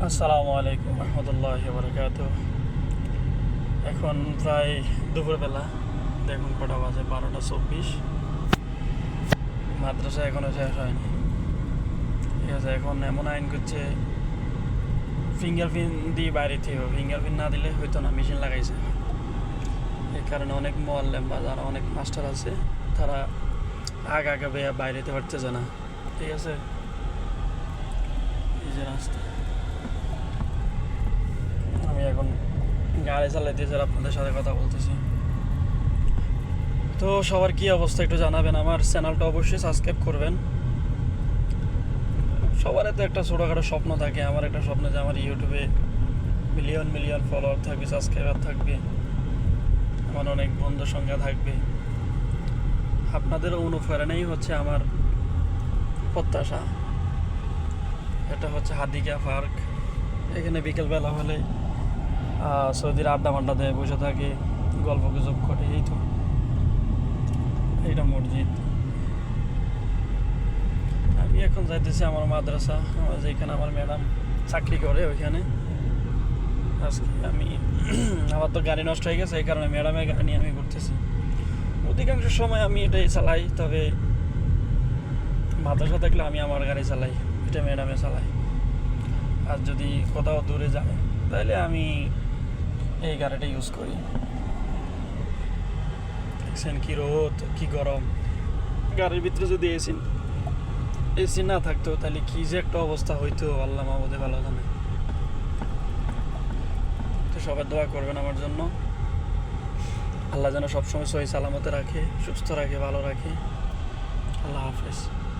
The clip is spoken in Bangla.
আসসালামু আলাইকুম রহমতুল্লাহি বারাকাতুহু। এখন প্রায় দুপুরবেলা, দেখুন কটা বাজে, 12:24। মাদ্রাসা এখনও শেষ হয়নি, ঠিক আছে। এখন এমন আইন করছে ফিঙ্গারপ্রিন্ট দিয়ে বাইরে থেকে, ফিঙ্গারপ্রিন্ট না দিলে হয়তো না, মেশিন লাগাইছে। এই কারণে অনেক মোয়াল্লেম বা যারা অনেক মাস্টার আছে তারা আগে বাইরে যেতে পারতেছে না, ঠিক আছে। এই যে রাস্তা, আমি এখন গাড়ি চালাইতে যারা আপনাদের সাথে কথা বলতেছি। তো সবার কি অবস্থা একটু জানাবেন, আমার চ্যানেলটা অবশ্যই সাবস্ক্রাইব করবেন। সবার তো একটা ছোটোখাটো স্বপ্ন থাকে, আমার একটা স্বপ্ন যে আমার ইউটিউবে মিলিয়ন ফলোয়ার থাকবে, সাবস্ক্রাইবার থাকবে, আমার অনেক বন্ধুর সংখ্যা থাকবে। আপনাদের অনুপ্রেরণাই হচ্ছে আমার প্রত্যাশা। এটা হচ্ছে হাদিকা পার্ক, এখানে বিকেলবেলা হলে সৌদির আড্ডা মাড্ডা দেয়, বসে থাকে, গল্প গুজব করে। এই তো এইটা মসজিদ। আমি এখন যাইতেছি আমার মাদ্রাসা, আমার যেখানে আমার ম্যাডাম চাকরি করে ওইখানে। আজকে আমি আমার তো গাড়ি নষ্ট হয়ে গেছে, এই কারণে ম্যাডামের গাড়ি নিয়ে আমি ঘুরতেছি। অধিকাংশ সময় আমি এটাই চালাই, তবে মাদ্রাসা থাকলে আমি আমার গাড়ি চালাই, এটা ম্যাডামে চালাই। আর যদি কোথাও দূরে যায় তাহলে আমি এই গাড়িটা ইউজ করি। দেখছেন কি রোদ, কি গরম। গাড়ির ভিতরে যদি এসি না থাকতো তাহলে কি যে একটা অবস্থা হইতো, আল্লাহ মাহমুদে ভালো জানে। তো সবাই দোয়া করবেন আমার জন্য, আল্লাহ যেন সবসময় সহি সালামতে রাখে, সুস্থ রাখে, ভালো রাখে। আল্লাহ হাফেজ।